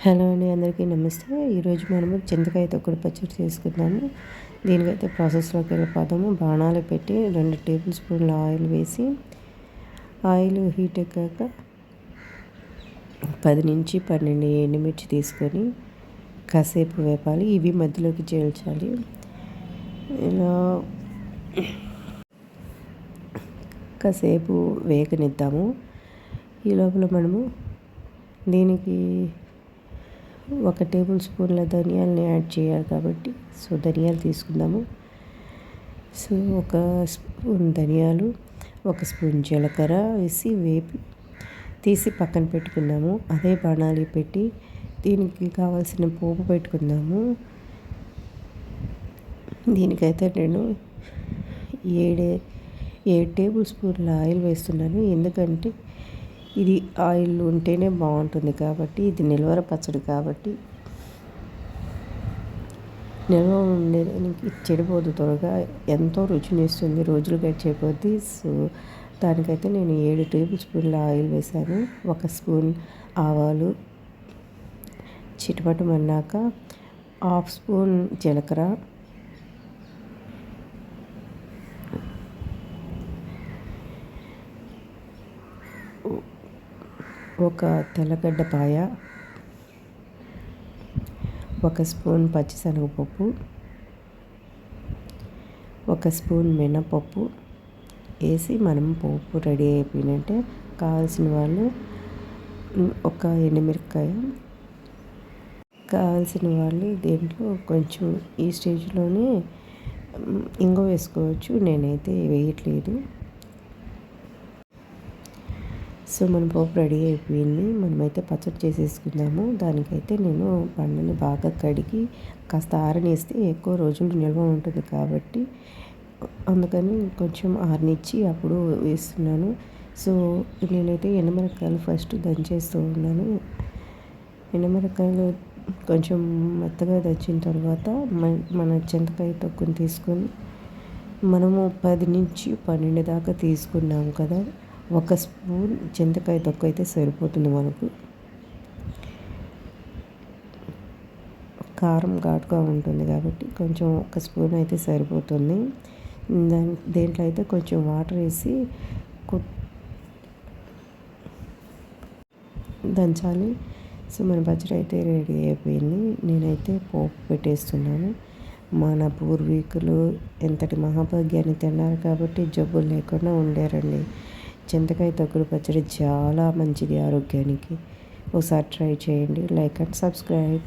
Hello అండి, అందరికీ నమస్తే. ఈరోజు మనము చింతకాయ తొక్కుడు పచ్చడి చేసుకుందాము. దీనికైతే ప్రాసెస్లోకి వెళ్ళిపోదాము. బాణాలు పెట్టి 2 టేబుల్ స్పూన్ల ఆయిల్ వేసి, ఆయిల్ హీట్ ఎక్కాక 10 నుంచి 12 ఎండుమిర్చి తీసుకొని కాసేపు వేపాలి. ఇవి మధ్యలోకి చేల్చాలి. ఇలా కాసేపు వేగనిద్దాము. ఈ లోపల మనము దీనికి 1 టేబుల్ స్పూన్ల ధనియాలని యాడ్ చేయాలి కాబట్టి ధనియాలు తీసుకుందాము. 1 స్పూన్ ధనియాలు, 1 స్పూన్ జీలకర్ర వేసి వేపి తీసి పక్కన పెట్టుకుందాము. అదే బాణాలి పెట్టి దీనికి కావాల్సిన పోపు పెట్టుకుందాము. దీనికైతే నేను 7 టేబుల్ స్పూన్ల ఆయిల్ వేస్తున్నాను. ఎందుకంటే ఇది ఆయిల్ ఉంటేనే బాగుంటుంది కాబట్టి, ఇది నిల్వర పచ్చడి కాబట్టి నిల్వ ఉండేదానికి చెడిపోదు త్వరగా, ఎంతో రుచినిస్తుంది రోజులు గడిచేపోద్ది. దానికైతే నేను 7 టేబుల్ స్పూన్ల ఆయిల్ వేసాను. 1 స్పూన్ ఆవాలు చిటపటమన్నాక 1/2 స్పూన్ జీలకర్ర, 1 తెల్లగడ్డపాయ, 1 స్పూన్ పచ్చిశనగపప్పు, 1 స్పూన్ మినపప్పు వేసి మనం పోపు రెడీ అయిపోయినట్టే. కావాల్సిన వాళ్ళు 1 ఎండుమిరపకాయ, కావాల్సిన వాళ్ళు దీంట్లో కొంచెం ఈ స్టేజ్లోనే ఇంగువ వేసుకోవచ్చు. నేనైతే వేయట్లేదు. మన పోపు రెడీ అయిపోయింది. మనమైతే పచ్చడి చేసేసుకుందాము. దానికైతే నేను పండుని బాగా కడిగి కాస్త ఆరనిస్తే ఎక్కువ రోజులు నిల్వ ఉంటుంది కాబట్టి, అందుకని కొంచెం ఆరనిచ్చి అప్పుడు వేస్తున్నాను. నేనైతే ఎండుమిరపకాయలు ఫస్ట్ దంచేస్తూ ఉన్నాను. ఎండుమిరపకాయలు కొంచెం మెత్తగా దంచిన తర్వాత మన చింతకాయ తొక్కుని తీసుకొని మనము 10 నుంచి 12 దాకా తీసుకున్నాము కదా. 1 స్పూన్ చింతకాయ తొక్కు అయితే సరిపోతుంది మనకు. కారం ఘాటుగా ఉంటుంది కాబట్టి కొంచెం 1 స్పూన్ అయితే సరిపోతుంది. దేంట్లో అయితే కొంచెం వాటర్ వేసి దంచాలి. మన పచ్చడి అయితే రెడీ అయిపోయింది. నేనైతే పోపు పెట్టేస్తున్నాను. మన పూర్వీకులు ఎంతటి మహాభాగ్యాన్ని తిన్నారు కాబట్టి జబ్బులు లేకుండా ఉండారండి. చింతకాయ తొక్కుడు పచ్చడి చాలా మంచిది ఆరోగ్యానికి. ఒకసారి ట్రై చేయండి. Like and subscribe.